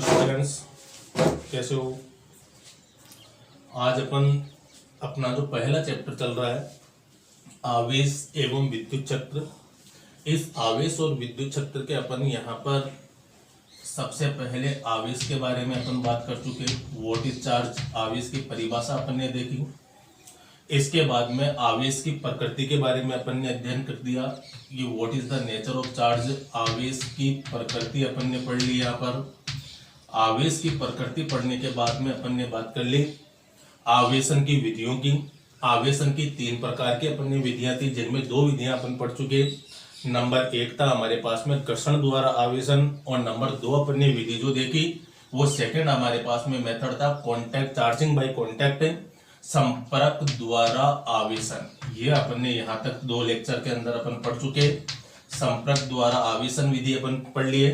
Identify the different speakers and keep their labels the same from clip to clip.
Speaker 1: Students, कैसे हो। आज अपन अपना जो पहला चैप्टर चल रहा है आवेश एवं विद्युत चक्र। इस आवेश और विद्युत चक्र के अपन यहाँ पर सबसे पहले आवेश के बारे में अपन बात कर चुके। व्हाट इज चार्ज, आवेश की परिभाषा अपन ने देखी। इसके बाद में आवेश की प्रकृति के बारे में अपन ने अध्ययन कर दिया कि what is the nature of charge. आवेश की प्रकृति अपन ने पढ़ ली। यहाँ पर आवेश की प्रकृति पढ़ने के बाद में अपन ने बात कर ली आवेशन की विधियों की। आवेशन की 3 प्रकार की अपन ने विधियां थी, जिनमें 2 विधियां अपन पढ़ चुके। नंबर 1 था हमारे पास में घर्षण द्वारा आवेशन, और नंबर 2 अपन ने विधि जो देखी वो सेकंड हमारे पास में मेथड था कॉन्टैक्ट, चार्जिंग बाय कॉन्टैक्ट, संपर्क द्वारा आवेशन। ये अपन ने यहाँ तक 2 लेक्चर के अंदर अपन पढ़ चुके। संपर्क द्वारा आवेशन विधि अपन पढ़ लिए,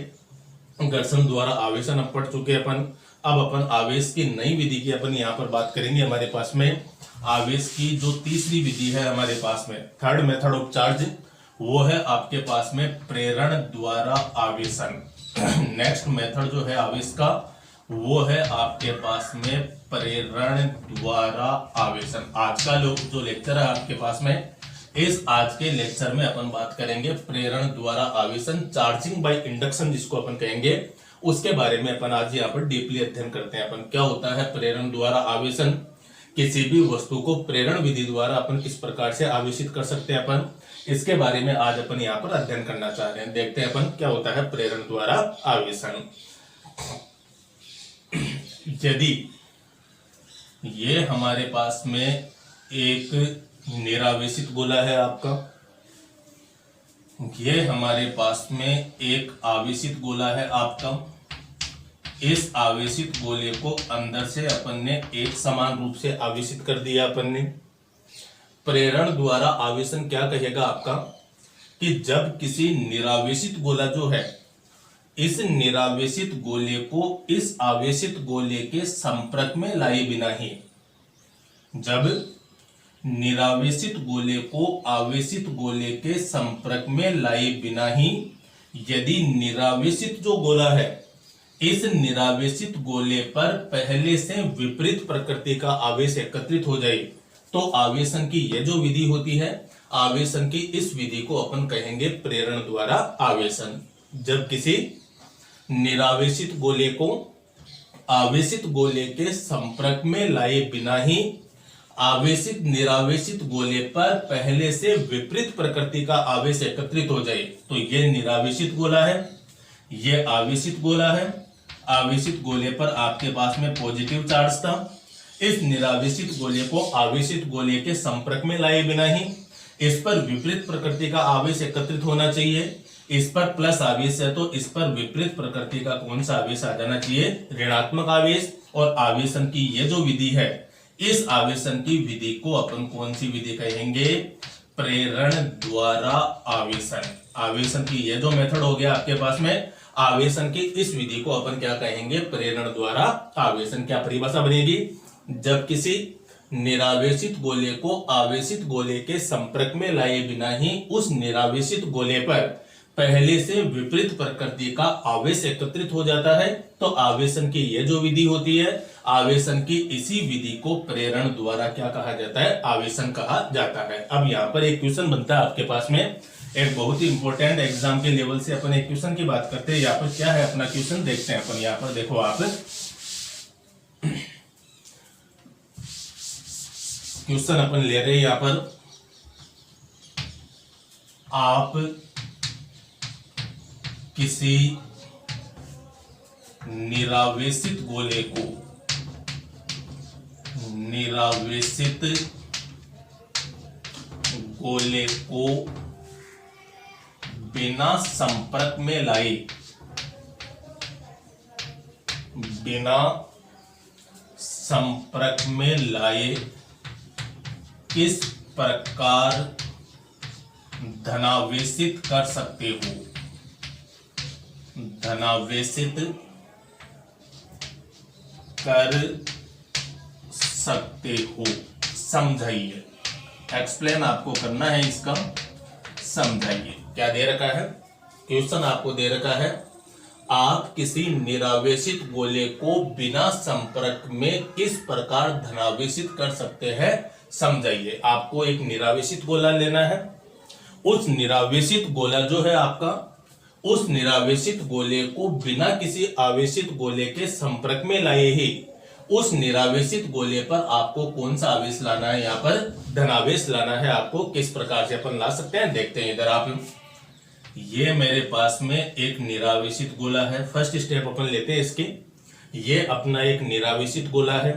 Speaker 1: घर्षण द्वारा आवेशन अब पढ़ चुके अपन। अब अपन आवेश की नई विधि की अपन यहाँ पर बात करेंगे। हमारे पास में आवेश की जो तीसरी विधि है हमारे पास में, थर्ड मेथड ऑफ चार्ज, वो है आपके पास में प्रेरण द्वारा आवेशन। नेक्स्ट मेथड जो है आवेश का वो है आपके पास में प्रेरण द्वारा आवेशन। आज का जो लेक्चर है आपके पास में, इस आज के लेक्चर में अपन बात करेंगे प्रेरण द्वारा आवेशन, चार्जिंग बाय इंडक्शन जिसको अपन कहेंगे, उसके बारे में अपन आज यहाँ पर डीपली अध्ययन करते हैं। अपन क्या होता है प्रेरण द्वारा आवेशन, किसी भी वस्तु को प्रेरण विधि द्वारा अपन किस प्रकार से आवेशित कर सकते हैं अपन, इसके बारे में आज अपन यहाँ पर अध्ययन करना चाह रहे हैं। देखते हैं अपन क्या होता है प्रेरण द्वारा आवेशन। यदि ये हमारे पास में एक निरावेशित गोला है आपका, ये हमारे पास में एक आवेशित गोला है आपका। इस आवेशित गोले को अंदर से अपन ने एक समान रूप से आवेशित कर दिया अपन ने। प्रेरण द्वारा आवेशन क्या कहेगा आपका कि जब किसी निरावेशित गोला जो है, इस निरावेशित गोले को इस आवेशित गोले के संपर्क में लाए बिना ही, जब निरावेशित गोले को आवेशित गोले के संपर्क में लाए बिना ही, यदि निरावेशित जो गोला है इस निरावेशित गोले पर पहले से विपरीत प्रकृति का आवेश एकत्रित हो जाए, तो आवेशन की यह जो विधि होती है, आवेशन की इस विधि को अपन कहेंगे प्रेरण द्वारा आवेशन। जब किसी निरावेशित गोले को आवेशित गोले के संपर्क में लाए बिना ही आवेशित निरावेशित गोले पर पहले से विपरीत प्रकृति का आवेश एकत्रित हो जाए, तो यह निरावेशित गोला है, यह आवेशित गोला है। आवेशित गोले पर आपके पास में पॉजिटिव चार्ज था। इस निरावेशित गोले को आवेशित गोले के संपर्क में लाए बिना ही इस पर विपरीत प्रकृति का आवेश एकत्रित होना चाहिए। इस पर प्लस आवेश है तो इस पर विपरीत प्रकृति का कौन सा आवेश आ जाना चाहिए, ऋणात्मक आवेश। और आवेशन की यह जो विधि है, इस आवेशन की विधि को अपन कौन सी विधि कहेंगे, प्रेरण द्वारा आवेशन। आवेशन की यह जो मेथड हो गया आपके पास में, आवेशन की इस विधि को अपन क्या कहेंगे, प्रेरण द्वारा आवेशन। क्या परिभाषा बनेगी, जब किसी निरावेशित गोले को आवेशित गोले के संपर्क में लाए बिना ही उस निरावेशित गोले पर पहले से विपरीत प्रकृति का आवेश एकत्रित हो जाता है, तो आवेशन की यह जो विधि होती है, आवेशन की इसी विधि को प्रेरण द्वारा क्या कहा जाता है, आवेशन कहा जाता है। अब यहाँ पर एक क्वेश्चन बनता है आपके पास में, एक बहुत ही इंपॉर्टेंट एग्जाम के लेवल से अपन एक क्वेश्चन की बात करते हैं। यहाँ पर क्या है अपना क्वेश्चन, देखते हैं अपन। यहाँ पर देखो आप, क्वेश्चन अपन ले रहे हैं यहाँ पर, आप किसी निरावेशित गोले को, निरावेशित गोले को बिना संपर्क में लाए, बिना संपर्क में लाए किस प्रकार धनावेशित कर सकते हो, धनावेशित कर सकते हो। समझाइए, एक्सप्लेन आपको करना है इसका, समझाइए। क्या दे रखा है, क्वेश्चन आपको दे रखा है, आप किसी निरावेशित गोले को बिना संपर्क में किस प्रकार धनावेशित कर सकते हैं, समझाइए। आपको एक निरावेशित गोला लेना है। उस निरावेशित गोला जो है आपका, उस निरावेशित गोले को बिना किसी आवेशित गोले के संपर्क में लाए ही उस निरावेशित गोले पर आपको कौन सा आवेश लाना है, यहाँ पर धनावेश लाना है। आपको किस प्रकार से अपन ला सकते हैं, देखते हैं। इधर आप, ये मेरे पास में एक निरावेशित गोला है। फर्स्ट स्टेप अपन लेते हैं इसकी। ये अपना एक निरावेशित गोला है।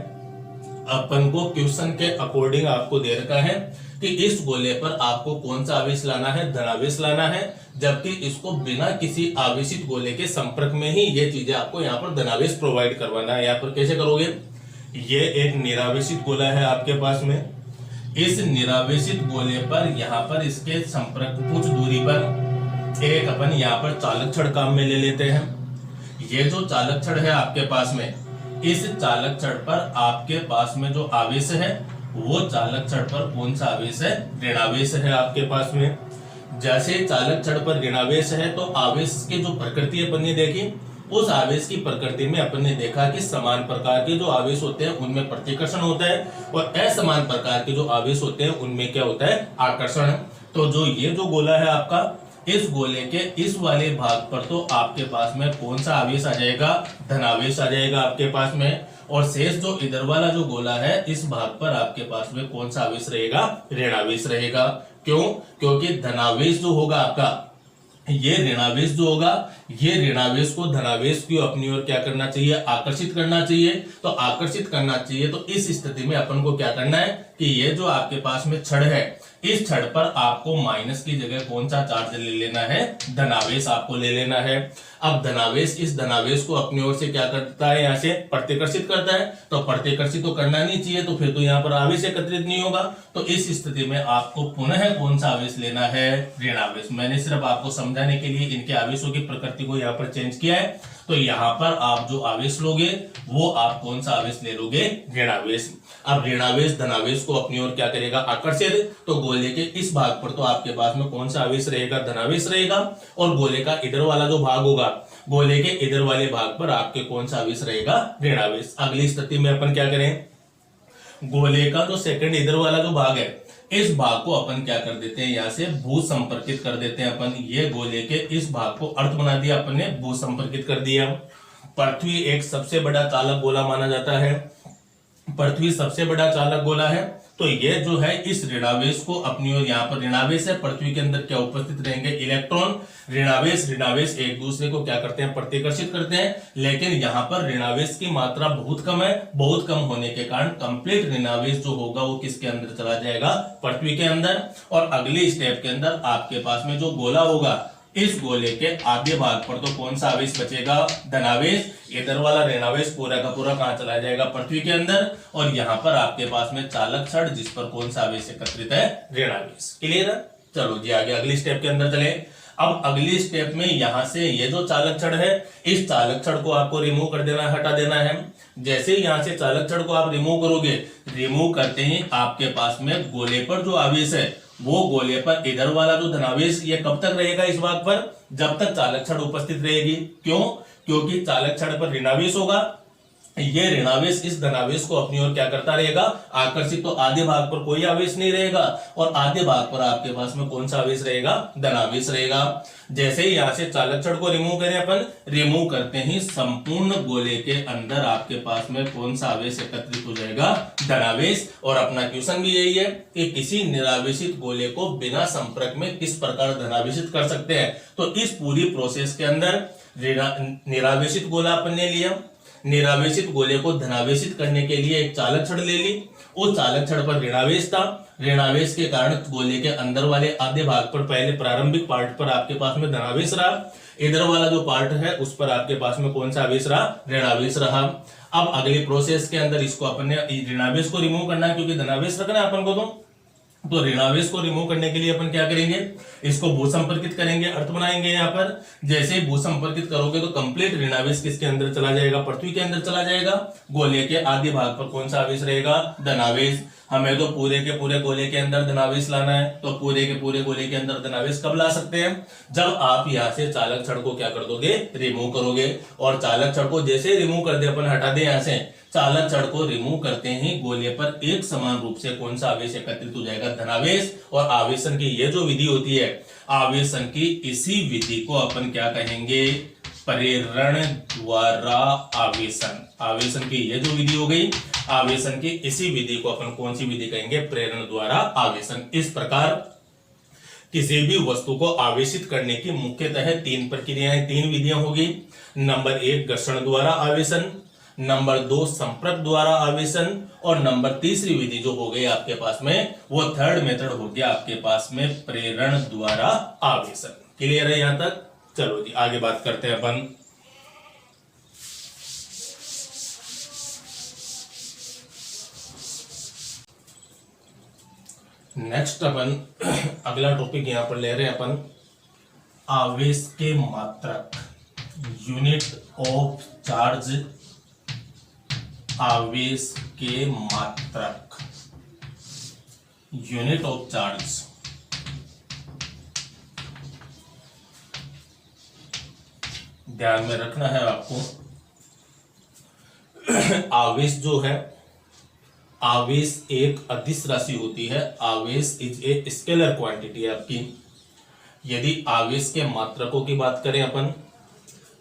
Speaker 1: अपन को क्वेश्चन के अकॉर्डिंग आपको दे रखा है कि इस गोले पर आपको कौन सा आवेश लाना है, धनावेश लाना है, जबकि इसको बिना किसी आवेशित गोले के संपर्क में ही ये चीजें आपको यहाँ पर धनावेश प्रोवाइड करवाना है। यहाँ पर कैसे करोगे, ये एक निरावेशित गोला है आपके पास में। इस निरावेशित गोले पर यहाँ पर इसके संपर्क कुछ दूरी पर एक अपन यहाँ पर चालक छड़ काम में ले लेते हैं। ये जो चालक छड़ है आपके पास में, इस चालक छड़ पर आपके पास में जो आवेश है वो चालक छड़ पर कौन सा आवेश है, ऋणावेश है आपके पास में। जैसे चालक छड़ पर ऋणावेश है तो आवेश की जो प्रकृति अपन ने देखी, उस आवेश की प्रकृति में अपन ने देखा कि समान प्रकार के जो आवेश होते हैं उनमें प्रतिकर्षण होता है और असमान प्रकार के जो आवेश होते हैं उनमें क्या होता है, आकर्षण। तो जो ये जो गोला है आपका, इस गोले के इस वाले भाग पर तो आपके पास में कौन सा आवेश आ जाएगा, धनावेश आ जाएगा आपके पास में। और शेष जो इधर वाला जो गोला है, इस भाग पर आपके पास में कौन सा आवेश रहेगा, ऋणावेश रहेगा। क्यों, क्योंकि धनावेश जो होगा आपका, ये ऋणावेश जो होगा, ये ऋणावेश को धनावेश की अपनी ओर क्या करना चाहिए, आकर्षित करना चाहिए। तो आकर्षित करना चाहिए तो इस स्थिति में अपन को क्या करना है कि ये जो आपके पास में छड़ है, इस छड़ पर आपको माइनस की जगह कौन सा चार्ज ले लेना है, धनावेश आपको ले लेना है। अब धनावेश इस धनावेश को अपनी ओर से क्या करता है, यहाँ से प्रतिकर्षित करता है। तो प्रतिकर्षित तो करना नहीं चाहिए, तो फिर तो यहाँ पर आवेश एकत्रित नहीं होगा। तो इस स्थिति में आपको पुनः कौन सा आवेश लेना है, ऋणावेश। मैंने सिर्फ आपको समझाने के लिए इनके आवेशों की प्रकृति को यहाँ पर चेंज किया है। तो यहाँ पर आप जो आवेश लोगे वो आप कौन सा आवेश ले लोगे, ऋणावेश। अब ऋणावेश धनावेश को अपनी ओर क्या करेगा, आकर्षित। तो गोले के इस भाग पर तो आपके पास में कौन सा आवेश रहेगा, धनावेश रहेगा। और गोले का इधर वाला जो भाग होगा, गोले के इधर वाले भाग पर आपके कौन सा आवेश रहेगा, ऋणावेश। अगली स्थिति में अपन क्या करें, गोले का जो सेकंड इधर वाला जो भाग है, इस भाग को अपन क्या कर देते हैं, यहाँ से भू संपर्कित कर देते हैं अपन। ये गोले के इस भाग को अर्थ बना दिया अपन ने, भू संपर्कित कर दिया। पृथ्वी एक सबसे बड़ा चालक गोला माना जाता है। पृथ्वी सबसे बड़ा चालक गोला है। तो ये जो है इस ऋणावेश को अपनी ओर, यहाँ पर ऋणावेश है, पृथ्वी के अंदर क्या उपस्थित रहेंगे, इलेक्ट्रॉन। ऋणावेश एक दूसरे को क्या करते हैं, प्रतिकर्षित करते हैं। लेकिन यहाँ पर ऋणावेश की मात्रा बहुत कम है। बहुत कम होने के कारण कंप्लीट ऋणावेश जो होगा वो किसके अंदर चला जाएगा, पृथ्वी के अंदर। और अगली स्टेप के अंदर आपके पास में जो गोला होगा, इस गोले के आधे भाग पर तो कौन सा आवेश बचेगा, धनावेश। इधर वाला ऋणावेश पूरा का पूरा कहां चला जाएगा, पृथ्वी के अंदर। और यहाँ पर आपके पास में चालक छड़, जिस पर कौन सा आवेश एकत्रित है, ऋणावेश। क्लियर है। चलो जी आगे अगली स्टेप के अंदर चले। अब अगली स्टेप में यहां से ये जो चालक छड़ है, इस चालक छड़ को आपको रिमूव कर देना है, हटा देना है। जैसे ही यहां से चालक छड़ को आप रिमूव करोगे, रिमूव करते ही आपके पास में गोले पर जो आवेश है, वो गोले पर इधर वाला जो धनावेश, ये कब तक रहेगा इस भाग पर, जब तक चालक छड़ उपस्थित रहेगी। क्यों, क्योंकि चालक छड़ पर ऋणावेश होगा, ये ऋणावेश इस धनावेश को अपनी ओर क्या करता रहेगा, आकर्षित। तो आधे भाग पर कोई आवेश नहीं रहेगा और आधे भाग पर आपके पास में कौन सा आवेश रहेगा, धनावेश रहेगा। जैसे ही यहां से चालक छड़ को रिमूव करें अपन, रिमूव करते ही संपूर्ण गोले के अंदर आपके पास में कौन सा आवेश एकत्रित हो जाएगा, धनावेश। और अपना क्वेश्चन भी यही है कि किसी निरावेशित गोले को बिना संपर्क में किस प्रकार धनावेशित कर सकते हैं। तो इस पूरी प्रोसेस के अंदर निरावेशित गोला अपन ने लिया, निरावेशित गोले को धनावेशित करने के लिए एक चालक छड़ ले ली। उस चालक छड़ पर ऋणावेश था, ऋणावेश के कारण गोले के अंदर वाले आधे भाग पर, पहले प्रारंभिक पार्ट पर आपके पास में धनावेश रहा। इधर वाला जो पार्ट है उस पर आपके पास में कौन सा आवेश रहा, ऋणावेश रहा। अब अगली प्रोसेस के अंदर इसको अपन ने ऋणावेश को रिमूव करना है, क्योंकि धनावेश रखना है अपन को। तो तो ऋणावेश को रिमूव करने के लिए अपन क्या करेंगे, इसको भूसंपर्कित करेंगे, अर्थ बनाएंगे यहाँ पर। जैसे ही भूसंपर्कित करोगे तो कंप्लीट ऋणावेश किसके अंदर चला जाएगा, पृथ्वी के अंदर चला जाएगा। गोले के आधे भाग पर कौन सा आवेश रहेगा, धनावेश। हमें तो पूरे के पूरे गोले के अंदर धनावेश लाना है, तो पूरे के पूरे गोले के अंदर धनावेश कब ला सकते हैं, जब आप यहाँ से चालक छड़ को क्या कर दोगे, रिमूव करोगे। और चालक छड़ को जैसे रिमूव कर दे, अपन हटा दे यहाँ से, चालक छड़ को रिमूव करते ही गोले पर एक समान रूप से कौन सा आवेश एकत्रित हो जाएगा, धनावेश। और आवेशन की ये जो विधि होती है, आवेशन की इसी विधि को अपन क्या कहेंगे, प्रेरण द्वारा आवेशन। आवेशन की ये जो विधि हो गई, आवेशन की इसी विधि को अपन कौन सी विधि कहेंगे, प्रेरण द्वारा आवेशन। इस प्रकार किसी भी वस्तु को आवेशित करने की मुख्यतः तीन प्रक्रियाएं, तीन विधियां होगी। नंबर 1 घर्षण द्वारा आवेशन, नंबर 2 संपर्क द्वारा आवेशन, और नंबर तीसरी विधि जो हो गई आपके पास में, वो थर्ड मेथड हो गया आपके पास में प्रेरण द्वारा आवेशन। क्लियर है यहां तक? चलो जी आगे बात करते हैं अपन। नेक्स्ट अपन अगला टॉपिक यहां पर ले रहे हैं अपन, आवेश के मात्रक, यूनिट ऑफ चार्ज। आवेश के मात्रक, यूनिट ऑफ चार्ज। ध्यान में रखना है आपको, आवेश जो है, आवेश एक अदिश राशि होती है। आवेश इज ए स्केलर क्वांटिटी है आपकी। यदि आवेश के मात्रकों की बात करें अपन,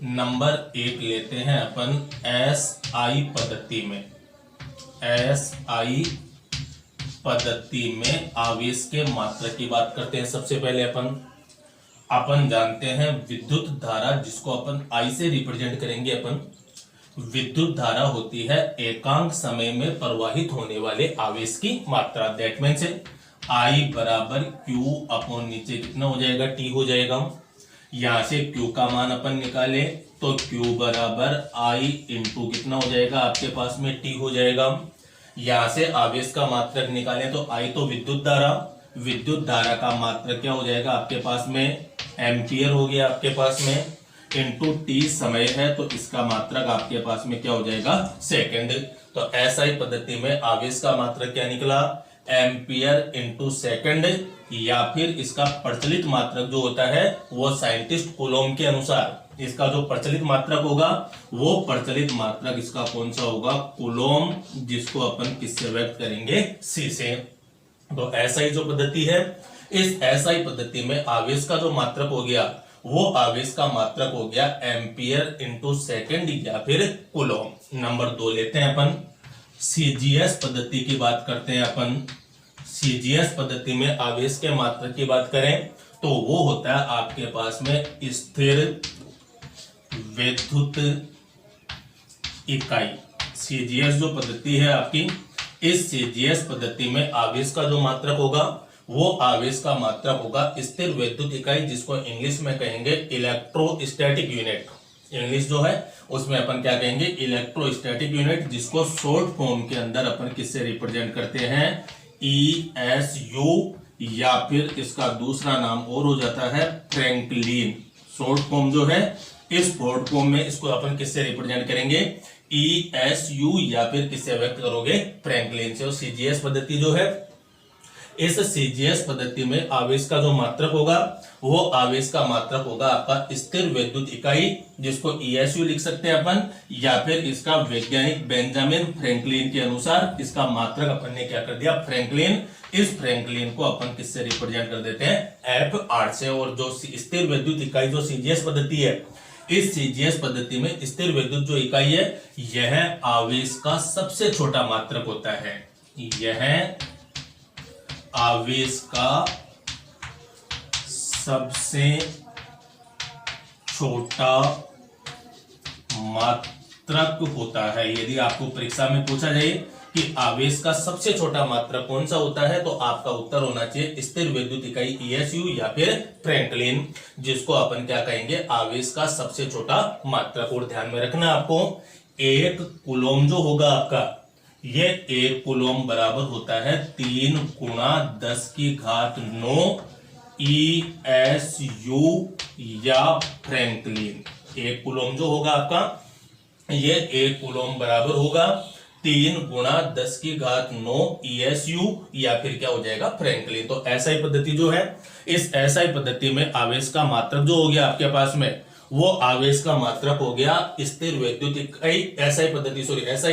Speaker 1: नंबर 1 लेते हैं अपन SI पद्धति में। SI पद्धति में आवेश के मात्रक की बात करते हैं। सबसे पहले अपन जानते हैं विद्युत धारा, जिसको अपन I से रिप्रेजेंट करेंगे अपन। विद्युत धारा होती है एकांक समय में प्रवाहित होने वाले आवेश की मात्रा। दैट मीन्स I बराबर Q अपॉन नीचे कितना हो जाएगा, T हो जाएगा। यहां से Q का मान अपन निकाले तो Q बराबर I इंटू कितना हो जाएगा आपके पास में, T हो जाएगा। यहां से आवेश का मात्रक निकालें तो I तो विद्युत धारा, विद्युत धारा का मात्रक क्या हो जाएगा आपके पास में, एम्पियर हो गया आपके पास में, इंटू T समय है तो इसका मात्रक आपके पास में क्या हो जाएगा, सेकंड। तो SI पद्धति में आवेश का मात्रक क्या निकला, एम्पियर इंटू सेकंड, या फिर इसका प्रचलित मात्रक जो होता है वो साइंटिस्ट कूलोम के अनुसार इसका जो प्रचलित मात्रक होगा, वो प्रचलित मात्रक इसका कौन सा होगा, कूलोम, जिसको अपन किससे व्यक्त करेंगे, C से। तो SI जो पद्धति है, इस SI पद्धति में आवेश का जो मात्रक हो गया, वो आवेश का मात्रक हो गया एम्पियर इंटू सेकंड या फिर कूलोम। नंबर 2 लेते हैं अपन, CGS पद्धति की बात करते हैं अपन। CGS पद्धति में आवेश के मात्रक की बात करें तो वो होता है आपके पास में स्थिर विद्युत इकाई। CGS जो पद्धति है आपकी, इस CGS पद्धति में आवेश का जो मात्रक होगा, वो आवेश का मात्रक होगा स्थिर विद्युत इकाई, जिसको इंग्लिश में कहेंगे इलेक्ट्रोस्टैटिक यूनिट। इंग्लिश जो है उसमें अपन क्या कहेंगे, इलेक्ट्रोस्टैटिक यूनिट, जिसको शॉर्ट फॉर्म के अंदर अपन किससे रिप्रेजेंट करते हैं, ESU, या फिर इसका दूसरा नाम और हो जाता है फ्रैंकलिन। शॉर्ट फॉर्म जो है, इस शॉर्ट फॉर्म में इसको अपन किससे रिप्रेजेंट करेंगे, ESU, या फिर किससे व्यक्त करोगे, फ्रैंकलिन से। CGS पद्धति जो है, इस CGS पद्धति में आवेश का जो मात्रक होगा, वो आवेश का मात्रक होगा आपका स्थिर विद्युत इकाई, जिसको ESU लिख सकते हैं अपन, या फिर इसका वैज्ञानिक बेंजामिन फ्रैंकलिन के अनुसार इसका मात्रक अपन ने क्या कर दिया, फ्रैंकलिन। इस फ्रैंकलिन को अपन किससे रिप्रेजेंट कर देते हैं, Fr से। और जो स्थिर विद्युत इकाई जो CGS पद्धति है, इस CGS पद्धति में स्थिर विद्युत जो इकाई है, यह आवेश का सबसे छोटा मात्रक होता है। यह आवेश का सबसे छोटा मात्रक होता है। यदि आपको परीक्षा में पूछा जाए कि आवेश का सबसे छोटा मात्रक कौन सा होता है, तो आपका उत्तर होना चाहिए स्थिर विद्युत इकाई ESU या फिर फ्रैंकलिन, जिसको अपन क्या कहेंगे, आवेश का सबसे छोटा मात्रक। और ध्यान में रखना आपको, एक कूलोम जो होगा आपका, ये 1 कूलम बराबर होता है 3 गुणा 10 की घात 9 ESU या फ्रैंकलिन। 1 कूलम जो होगा आपका, ये 1 कूलम बराबर होगा 3 गुणा 10 की घात 9 ESU या फिर क्या हो जाएगा, फ्रैंकलिन। तो एसआई पद्धति जो है, इस एसआई पद्धति में आवेश का मात्रक जो हो गया आपके पास में, वो आवेश का मात्रक हो गया स्थिर वैद्युत इकाई। एसआई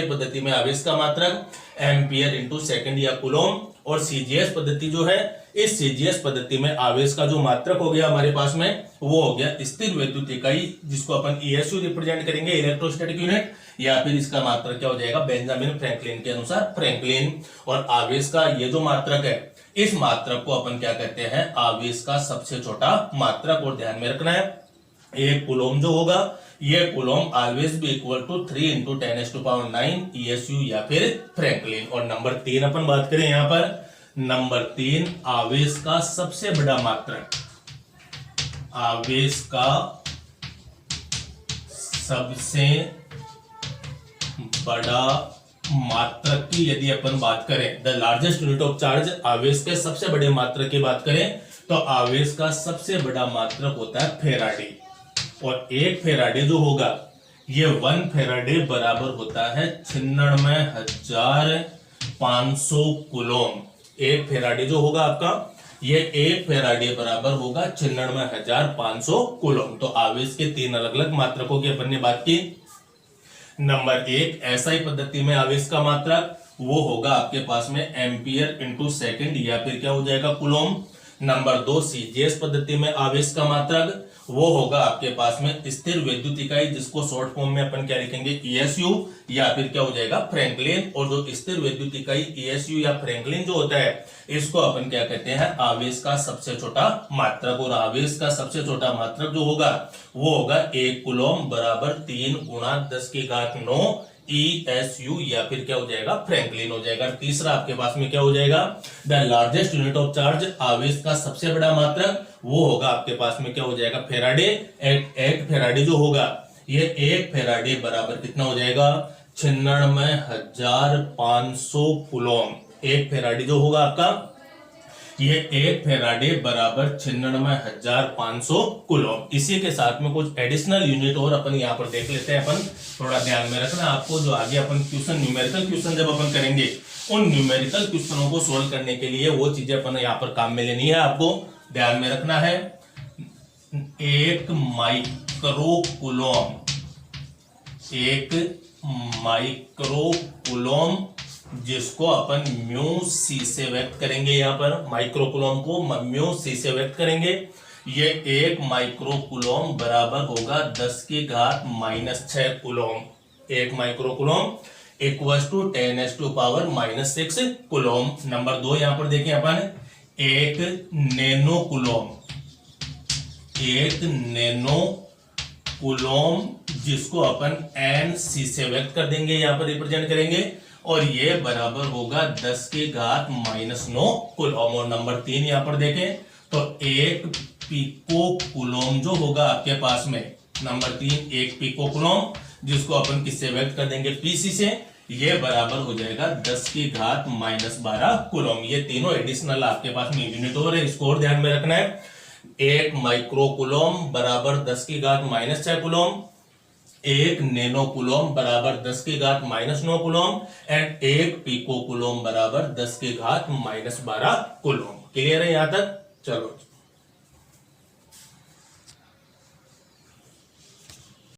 Speaker 1: पद्धति में आवेश का मात्रक एम्पियर इंटू सेकंड या कूलम। और सीजीएस पद्धति जो है, इस सीजीएस पद्धति में आवेश का जो मात्रक हो गया हमारे पास में, वो हो गया स्थिर वैद्युत इकाई, जिसको अपन ESU रिप्रेजेंट करेंगे, इलेक्ट्रोस्टैटिक यूनिट, या फिर इसका मात्रक क्या हो जाएगा, बेंजामिन फ्रैंकलिन के अनुसार फ्रैंकलिन। और आवेश का ये जो मात्रक है, इस मात्रक को अपन क्या कहते हैं, आवेश का सबसे छोटा मात्रक। और ध्यान में रखना है, 1 कूलम जो होगा, ये coulomb always be equal to 3 into 10⁹ ESU या फिर फ्रैंकलिन। और नंबर 3 अपन बात करें यहां पर, नंबर 3 आवेश का सबसे बड़ा मात्रक, आवेश का सबसे बड़ा मात्रक की यदि अपन बात करें, the largest unit of charge, आवेश के सबसे बड़े मात्रक की बात करें तो आवेश का सबसे बड़ा मात्रक होता है फेराडे। और 1 फेराडे जो होगा, ये 1 फेराडे बराबर होता है 96,500 कूलम। 1 फेराडे जो होगा आपका, ये 1 फेराडे बराबर होगा 96,500 कूलम। तो आवेश के 3 अलग अलग मात्रकों की अपन ने बात की। नंबर 1 एसआई पद्धति में आवेश का मात्रक वो होगा आपके पास में एम्पियर इंटू सेकेंड या फिर क्या हो जाएगा, कूलम। नंबर 2 सीजीएस पद्धति में आवेश का मात्रक वो होगा आपके पास में स्थिर वैद्युत इकाई, जिसको शॉर्ट फॉर्म में अपन क्या लिखेंगे, ESU या फिर क्या हो जाएगा, फ्रैंकलिन। और जो स्थिर वैद्युत इकाई ESU या फ्रैंकलिन जो होता है, इसको अपन क्या कहते हैं, आवेश का सबसे छोटा मात्रक। और आवेश का सबसे छोटा मात्रक जो होगा, वो होगा 1 कूलम बराबर 3 गुणा 10 की घात 9 ESU या फिर क्या हो जाएगा, फ्रैंकलिन हो जाएगा। तीसरा आपके पास में क्या हो जाएगा, the largest unit of charge, आवेश का सबसे बड़ा मात्रक वो होगा आपके पास में क्या हो जाएगा, फेराडे। एक फेराडे जो होगा, ये 1 फेराडे बराबर कितना हो जाएगा, 96,500 कूलम। 1 फेराडे जो होगा आपका, ये 1 फेराडे बराबर 96,500 कूलम। इसी के साथ में कुछ एडिशनल यूनिट और अपन यहाँ पर देख लेते हैं। अपन थोड़ा ध्यान में रखना आपको, जो आगे अपन क्वेश्चन, न्यूमेरिकल क्वेश्चन जब अपन करेंगे, उन न्यूमेरिकल क्वेश्चनों को सोल्व करने के लिए वो चीजें अपन यहाँ पर काम में लेनी है, आपको ध्यान में रखना है। 1 माइक्रो कूलम, 1 माइक्रो कूलम, जिसको अपन म्यू सी से व्यक्त करेंगे, यहाँ पर माइक्रो कूलम को म्यू सी से व्यक्त करेंगे। ये 1 माइक्रो कूलम बराबर होगा 10 की घात -6 coulomb. 1 micro coulomb equal to 10⁻⁻6 coulomb. Number 2 यहाँ पर देखें अपन, 1 नैनो कूलम, 1 नैनो कूलम, जिसको अपन NC से व्यक्त कर देंगे, यहाँ पर रिप्रेजेंट करेंगे। और ये बराबर होगा 10 की घात -9 कूलम। और नंबर 3 यहाँ पर देखें तो 1 पिको कूलम जो होगा आपके पास में, नंबर 3 1 पिको कूलम, जिसको अपन किससे व्यक्त कर देंगे, PC से, ये बराबर हो जाएगा 10 की घात -12 कूलम। ये तीनों एडिशनल आपके पास में यूनिट और है, इसको और ध्यान में रखना है। 1 माइक्रो कूलम बराबर 10 की घात -6 कूलम, 1 नैनो कूलम बराबर 10 की घात -9 कूलम, एंड 1 पिको कूलम बराबर 10 की घात -12 कूलम। क्लियर है यहाँ तक? चलो।